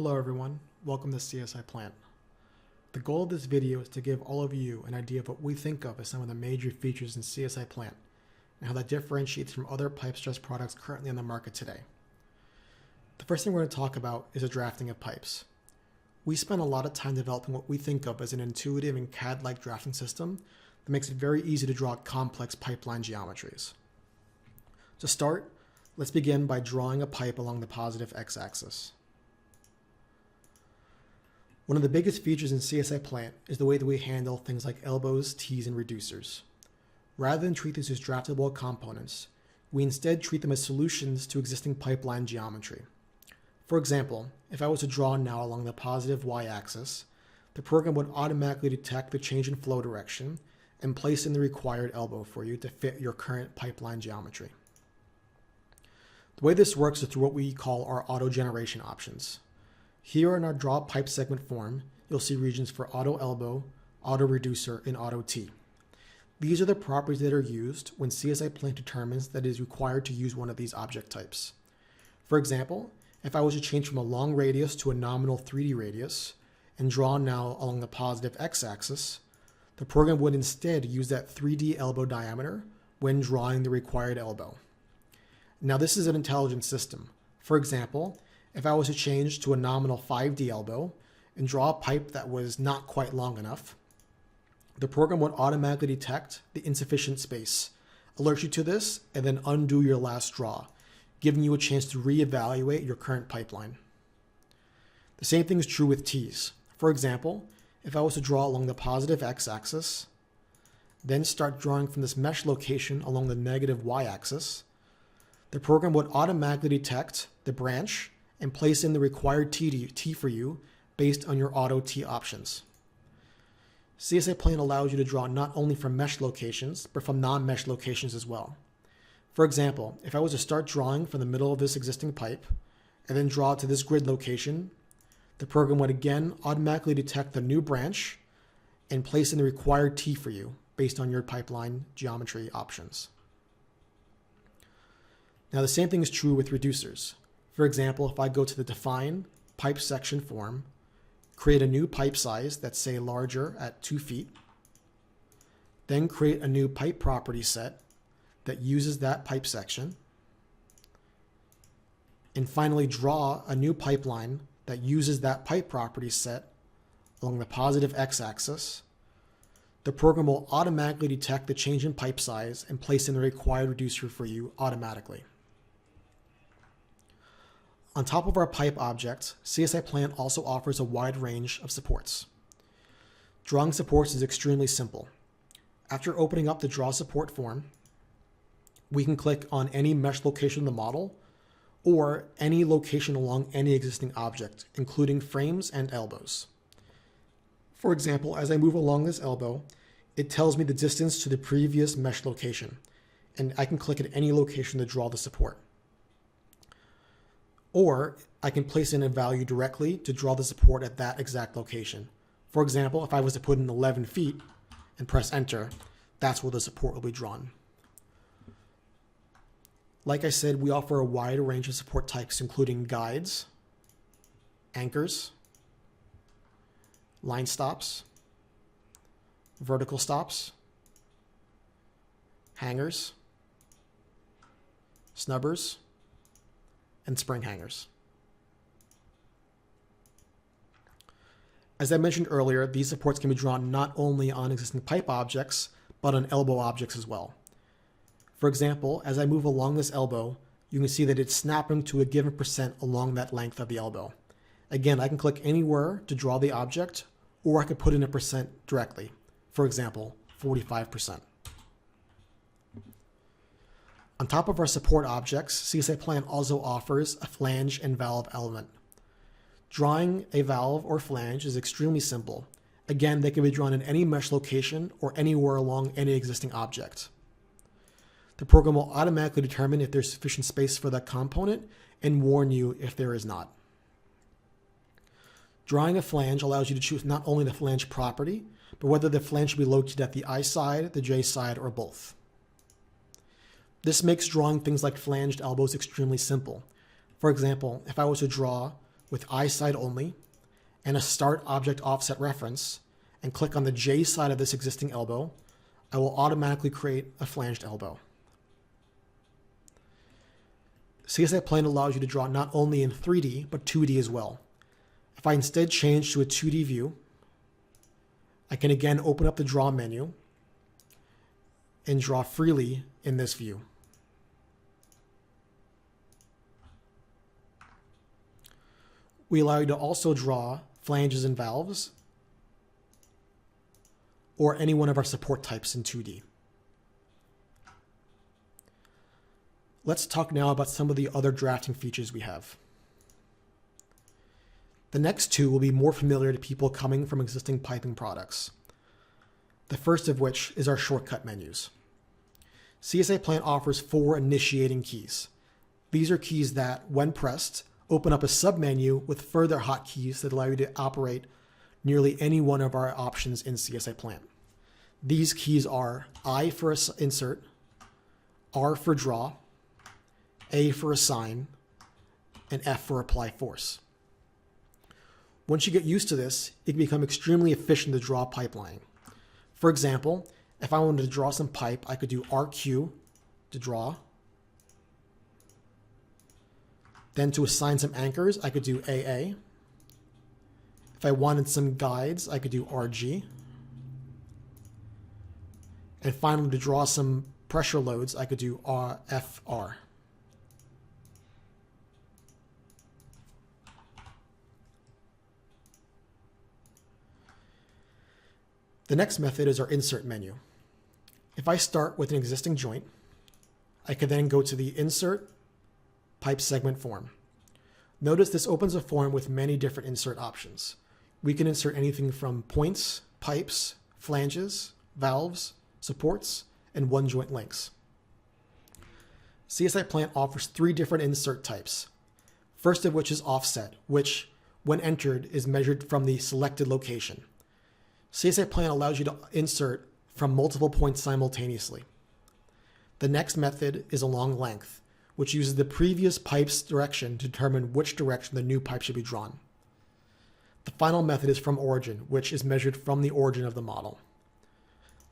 Hello everyone, welcome to CSiPlant. The goal of this video is to give all of you an idea of what we think of as some of the major features in CSiPlant and how that differentiates from other pipe stress products currently on the market today. The first thing we're going to talk about is the drafting of pipes. We spend a lot of time developing what we think of as an intuitive and CAD-like drafting system that makes it very easy to draw complex pipeline geometries. To start, let's begin by drawing a pipe along the positive x-axis. One of the biggest features in CSiPlant is the way that we handle things like elbows, tees, and reducers. Rather than treat these as draftable components, we instead treat them as solutions to existing pipeline geometry. For example, if I was to draw now along the positive y-axis, the program would automatically detect the change in flow direction and place in the required elbow for you to fit your current pipeline geometry. The way this works is through what we call our auto generation options. Here in our draw pipe segment form, you'll see regions for auto elbow, auto reducer, and auto tee. These are the properties that are used when CSiPlant determines that it is required to use one of these object types. For example, if I was to change from a long radius to a nominal 3D radius and draw now along the positive x-axis, the program would instead use that 3D elbow diameter when drawing the required elbow. Now this is an intelligent system. For example, if I was to change to a nominal 5D elbow and draw a pipe that was not quite long enough, the program would automatically detect the insufficient space, alert you to this, and then undo your last draw, giving you a chance to reevaluate your current pipeline. The same thing is true with tees. For example, if I was to draw along the positive x-axis, then start drawing from this mesh location along the negative y-axis, the program would automatically detect the branch and place in the required tee for you based on your auto tee options. CSiPlant allows you to draw not only from mesh locations, but from non-mesh locations as well. For example, if I was to start drawing from the middle of this existing pipe and then draw to this grid location, the program would again automatically detect the new branch and place in the required tee for you based on your pipeline geometry options. Now the same thing is true with reducers. For example, if I go to the define pipe section form, create a new pipe size that's say larger at 2 feet, then create a new pipe property set that uses that pipe section, and finally draw a new pipeline that uses that pipe property set along the positive x-axis, the program will automatically detect the change in pipe size and place in the required reducer for you automatically. On top of our pipe objects, CSiPlant also offers a wide range of supports. Drawing supports is extremely simple. After opening up the Draw Support form, we can click on any mesh location of the model or any location along any existing object, including frames and elbows. For example, as I move along this elbow, it tells me the distance to the previous mesh location, and I can click at any location to draw the support. Or I can place in a value directly to draw the support at that exact location. For example, if I was to put in 11 feet and press enter, that's where the support will be drawn. Like I said, we offer a wide range of support types, including guides, anchors, line stops, vertical stops, hangers, snubbers, and spring hangers. As I mentioned earlier, these supports can be drawn not only on existing pipe objects, but on elbow objects as well. For example, as I move along this elbow, you can see that it's snapping to a given percent along that length of the elbow. Again, I can click anywhere to draw the object, or I could put in a percent directly. For example, 45%. On top of our support objects, CSiPlant also offers a flange and valve element. Drawing a valve or flange is extremely simple. Again, they can be drawn in any mesh location or anywhere along any existing object. The program will automatically determine if there's sufficient space for that component and warn you if there is not. Drawing a flange allows you to choose not only the flange property, but whether the flange should be located at the I side, the J side, or both. This makes drawing things like flanged elbows extremely simple. For example, if I was to draw with I side only and a start object offset reference and click on the J side of this existing elbow, I will automatically create a flanged elbow. CSiPlant allows you to draw not only in 3D, but 2D as well. If I instead change to a 2D view, I can again open up the Draw menu and draw freely in this view. We allow you to also draw flanges and valves or any one of our support types in 2D. Let's talk now about some of the other drafting features we have. The next two will be more familiar to people coming from existing piping products. The first of which is our shortcut menus. CSiPlant offers 4 initiating keys. These are keys that, when pressed, open up a submenu with further hotkeys that allow you to operate nearly any one of our options in CSiPlant. These keys are I for insert, R for draw, A for assign, and F for apply force. Once you get used to this, it can become extremely efficient to draw pipelining. For example, if I wanted to draw some pipe, I could do RQ to draw. Then to assign some anchors, I could do AA. If I wanted some guides, I could do RG. And finally, to draw some pressure loads, I could do FR. The next method is our insert menu. If I start with an existing joint, I can then go to the Insert Pipe Segment form. Notice this opens a form with many different insert options. We can insert anything from points, pipes, flanges, valves, supports, and one joint links. CSiPlant offers 3 different insert types. First of which is offset, which, when entered, is measured from the selected location. CSiPlant allows you to insert from multiple points simultaneously. The next method is along length, which uses the previous pipe's direction to determine which direction the new pipe should be drawn. The final method is from origin, which is measured from the origin of the model.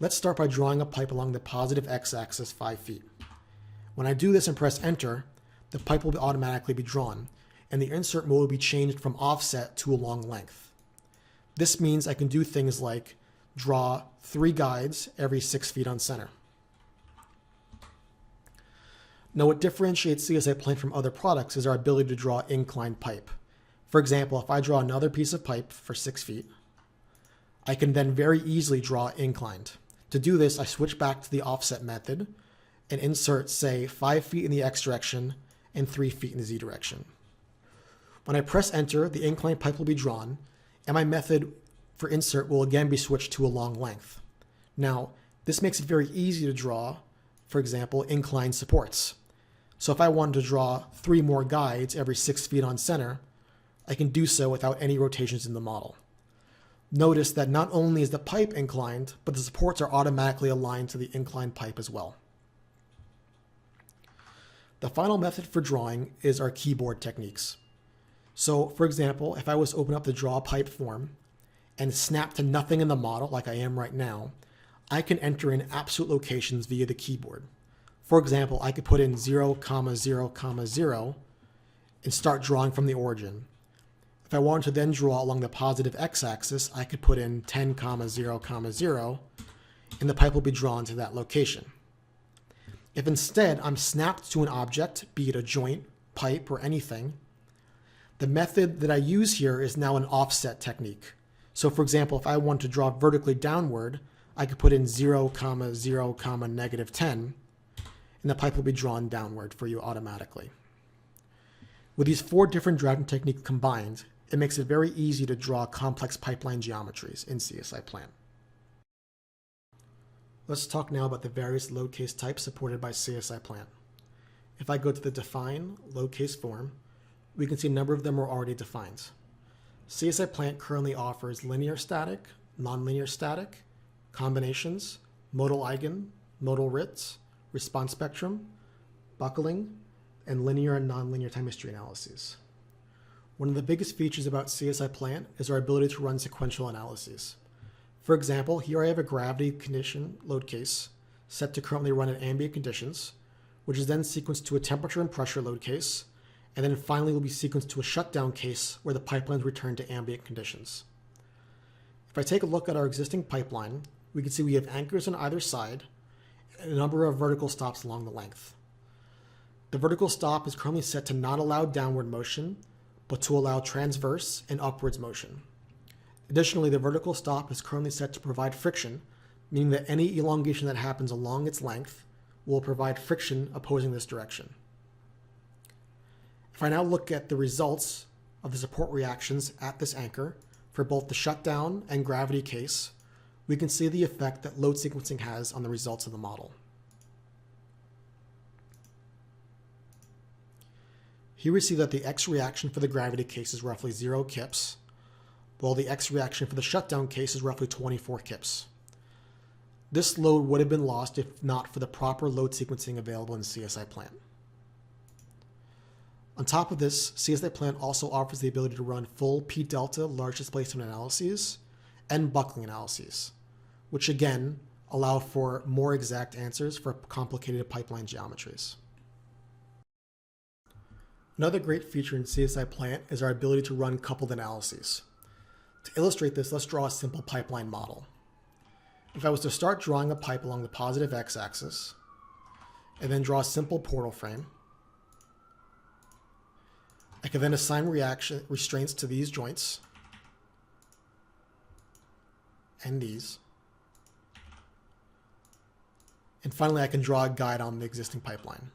Let's start by drawing a pipe along the positive x-axis 5 feet. When I do this and press enter, the pipe will automatically be drawn, and the insert mode will be changed from offset to along length. This means I can do things like draw 3 guides every 6 feet on center. Now, what differentiates CSiPlant from other products is our ability to draw inclined pipe. For example, if I draw another piece of pipe for 6 feet, I can then very easily draw inclined. To do this, I switch back to the offset method and insert, say, 5 feet in the x direction and 3 feet in the z direction. When I press enter, the inclined pipe will be drawn, and my method for insert will again be switched to a long length. Now, this makes it very easy to draw, for example, inclined supports. So if I wanted to draw 3 more guides every 6 feet on center, I can do so without any rotations in the model. Notice that not only is the pipe inclined, but the supports are automatically aligned to the inclined pipe as well. The final method for drawing is our keyboard techniques. So, for example, if I was to open up the draw pipe form and snap to nothing in the model like I am right now, I can enter in absolute locations via the keyboard. For example, I could put in 0, 0, 0 and start drawing from the origin. If I wanted to then draw along the positive x-axis, I could put in 10, 0, 0, and the pipe will be drawn to that location. If instead I'm snapped to an object, be it a joint, pipe, or anything, the method that I use here is now an offset technique. So for example, if I want to draw vertically downward, I could put in 0, 0, -10, and the pipe will be drawn downward for you automatically. With these 4 different drafting techniques combined, it makes it very easy to draw complex pipeline geometries in CSiPlant. Let's talk now about the various load case types supported by CSiPlant. If I go to the Define load case form, we can see a number of them are already defined. CSiPlant currently offers linear static, nonlinear static, combinations, modal eigen, modal Ritz, response spectrum, buckling, and linear and nonlinear time history analyses. One of the biggest features about CSiPlant is our ability to run sequential analyses. For example, here I have a gravity condition load case set to currently run at ambient conditions, which is then sequenced to a temperature and pressure load case, and then finally will be sequenced to a shutdown case where the pipelines return to ambient conditions. If I take a look at our existing pipeline, we can see we have anchors on either side and a number of vertical stops along the length. The vertical stop is currently set to not allow downward motion, but to allow transverse and upwards motion. Additionally, the vertical stop is currently set to provide friction, meaning that any elongation that happens along its length will provide friction opposing this direction. If I now look at the results of the support reactions at this anchor for both the shutdown and gravity case, we can see the effect that load sequencing has on the results of the model. Here we see that the X reaction for the gravity case is roughly 0 kips, while the X reaction for the shutdown case is roughly 24 kips. This load would have been lost if not for the proper load sequencing available in CSiPlant. On top of this, CSiPlant also offers the ability to run full P-delta large displacement analyses and buckling analyses, which again allow for more exact answers for complicated pipeline geometries. Another great feature in CSiPlant is our ability to run coupled analyses. To illustrate this, let's draw a simple pipeline model. If I was to start drawing a pipe along the positive x-axis, and then draw a simple portal frame, I can then assign reaction restraints to these joints and these. And finally, I can draw a guide on the existing pipeline.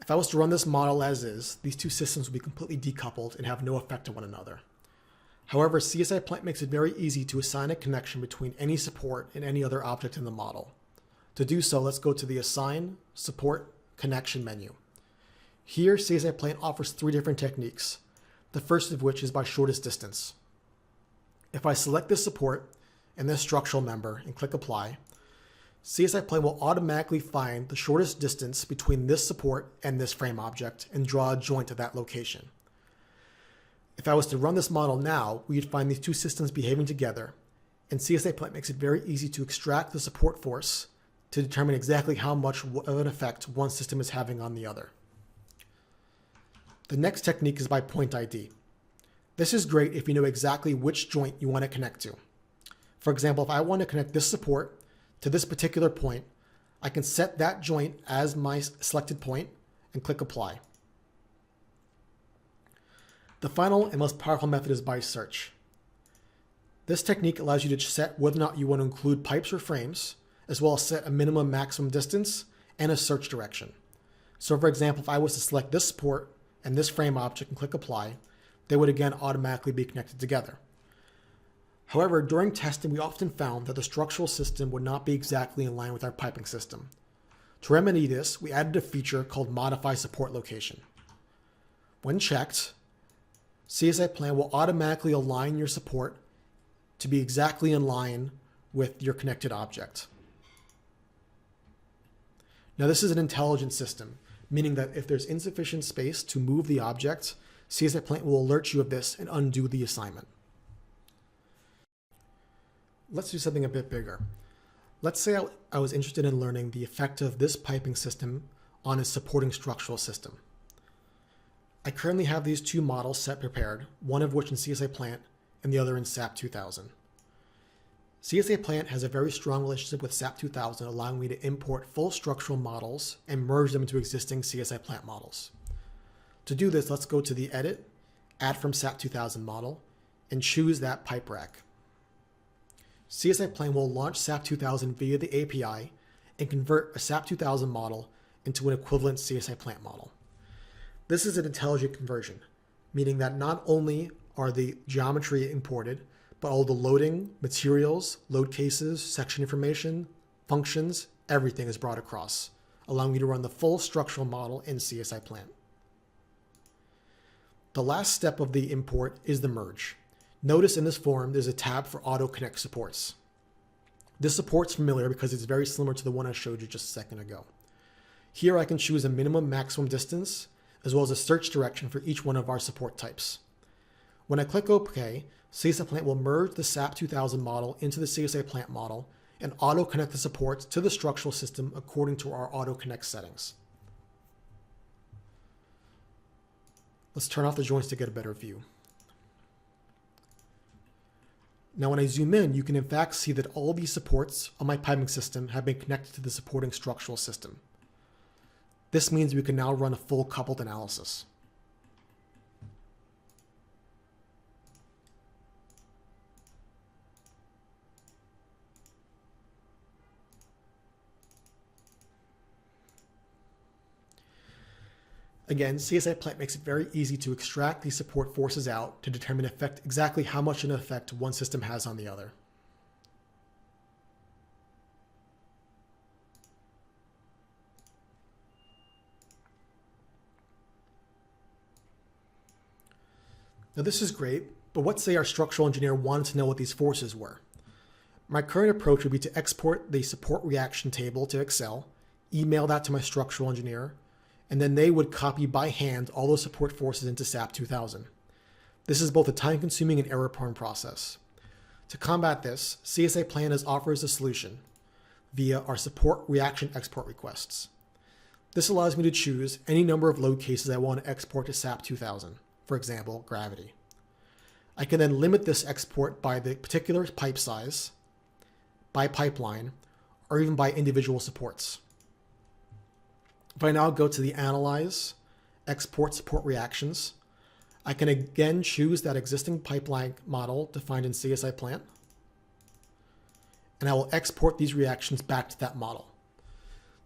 If I was to run this model as is, these two systems would be completely decoupled and have no effect on one another. However, CSiPlant makes it very easy to assign a connection between any support and any other object in the model. To do so, let's go to the Assign, Support, Connection menu. Here, CSiPlant offers 3 different techniques, the first of which is by shortest distance. If I select this support and this structural member and click Apply, CSiPlant will automatically find the shortest distance between this support and this frame object and draw a joint at that location. If I was to run this model now, we'd find these two systems behaving together, and CSiPlant makes it very easy to extract the support force to determine exactly how much of an effect one system is having on the other. The next technique is by point ID. This is great if you know exactly which joint you want to connect to. For example, if I want to connect this support to this particular point, I can set that joint as my selected point and click Apply. The final and most powerful method is by search. This technique allows you to set whether or not you want to include pipes or frames, as well as set a minimum maximum distance and a search direction. So for example, if I was to select this support and this frame object and click Apply, they would again automatically be connected together. However, during testing, we often found that the structural system would not be exactly in line with our piping system. To remedy this, we added a feature called Modify Support Location. When checked, CSiPlant will automatically align your support to be exactly in line with your connected object. Now, this is an intelligent system, meaning that if there's insufficient space to move the object, CSiPlant will alert you of this and undo the assignment. Let's do something a bit bigger. Let's say I was interested in learning the effect of this piping system on a supporting structural system. I currently have these 2 models set prepared, one of which in CSiPlant and the other in SAP 2000. CSiPlant has a very strong relationship with SAP 2000, allowing me to import full structural models and merge them into existing CSiPlant models. To do this, let's go to the Edit, Add from SAP 2000 model, and choose that pipe rack. CSiPlant will launch SAP 2000 via the API and convert a SAP 2000 model into an equivalent CSiPlant model. This is an intelligent conversion, meaning that not only are the geometry imported, but all the loading, materials, load cases, section information, functions, everything is brought across, allowing you to run the full structural model in CSiPlant. The last step of the import is the merge. Notice in this form, there's a tab for Auto Connect supports. This support's familiar because it's very similar to the one I showed you just a second ago. Here I can choose a minimum maximum distance, as well as a search direction for each one of our support types. When I click OK, CSiPlant will merge the SAP 2000 model into the CSiPlant model and auto-connect the supports to the structural system according to our auto-connect settings. Let's turn off the joints to get a better view. Now when I zoom in, you can in fact see that all these supports on my piping system have been connected to the supporting structural system. This means we can now run a full coupled analysis. Again, CSiPlant makes it very easy to extract these support forces out to determine exactly how much an effect one system has on the other. Now this is great, but let's say our structural engineer wanted to know what these forces were. My current approach would be to export the support reaction table to Excel, email that to my structural engineer, and then they would copy by hand all those support forces into SAP 2000. This is both a time-consuming and error-prone process. To combat this, CSiPlant offers a solution via our support reaction export requests. This allows me to choose any number of load cases I want to export to SAP 2000, for example, gravity. I can then limit this export by the particular pipe size, by pipeline, or even by individual supports. If I now go to the Analyze, Export Support Reactions, I can again choose that existing pipeline model defined in CSiPlant, and I will export these reactions back to that model.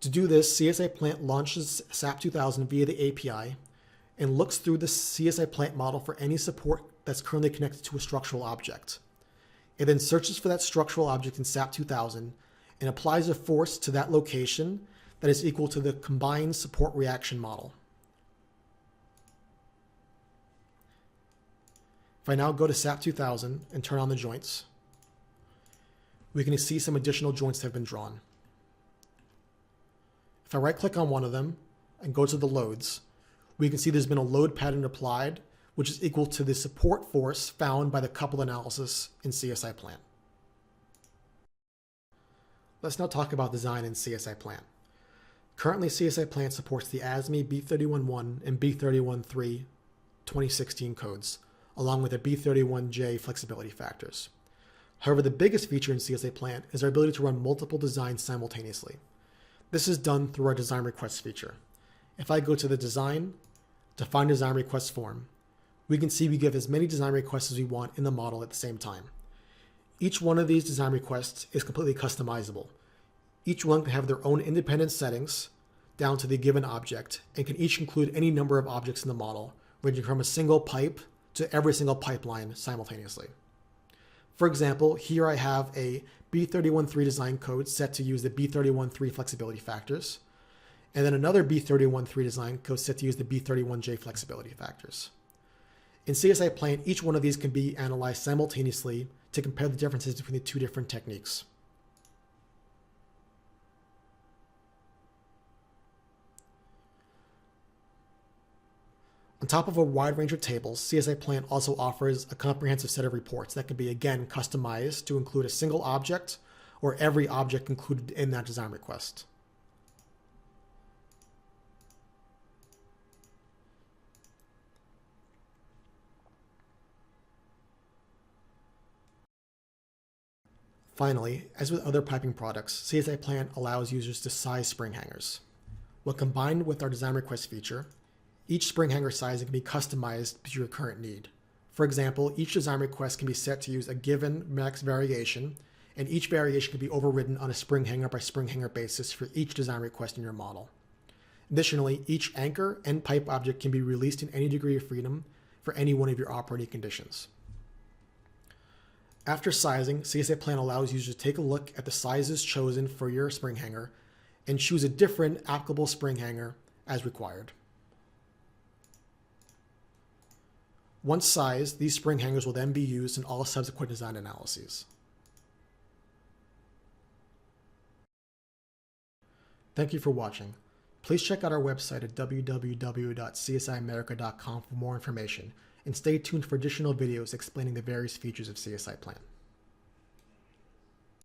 To do this, CSiPlant launches SAP 2000 via the API and looks through the CSiPlant model for any support that's currently connected to a structural object. It then searches for that structural object in SAP 2000 and applies a force to that location that is equal to the combined support reaction model. If I now go to SAP 2000 and turn on the joints, we can see some additional joints that have been drawn. If I right-click on one of them and go to the loads, we can see there's been a load pattern applied, which is equal to the support force found by the coupled analysis in CSiPlant. Let's now talk about design in CSiPlant. Currently, CSiPlant supports the ASME B31.1 and B31.3 2016 codes, along with the B31J flexibility factors. However, the biggest feature in CSiPlant is our ability to run multiple designs simultaneously. This is done through our design requests feature. If I go to the design, define design request form, we can see we give as many design requests as we want in the model at the same time. Each one of these design requests is completely customizable. Each one can have their own independent settings down to the given object and can each include any number of objects in the model, ranging from a single pipe to every single pipeline simultaneously. For example, here I have a B31.3 design code set to use the B31.3 flexibility factors, and then another B31.3 design code set to use the B31J flexibility factors. In CSiPlant, each one of these can be analyzed simultaneously to compare the differences between the two different techniques. On top of a wide range of tables, CSiPlant also offers a comprehensive set of reports that can be, again, customized to include a single object or every object included in that design request. Finally, as with other piping products, CSiPlant allows users to size spring hangers. When combined with our design request feature, each spring hanger size can be customized to your current need. For example, each design request can be set to use a given max variation, and each variation can be overridden on a spring hanger by spring hanger basis for each design request in your model. Additionally, each anchor and pipe object can be released in any degree of freedom for any one of your operating conditions. After sizing, CSiPlant allows users to take a look at the sizes chosen for your spring hanger and choose a different applicable spring hanger as required. Once sized, these spring hangers will then be used in all subsequent design analyses. Thank you for watching. Please check out our website at www.csiamerica.com for more information, and stay tuned for additional videos explaining the various features of CSiPlant.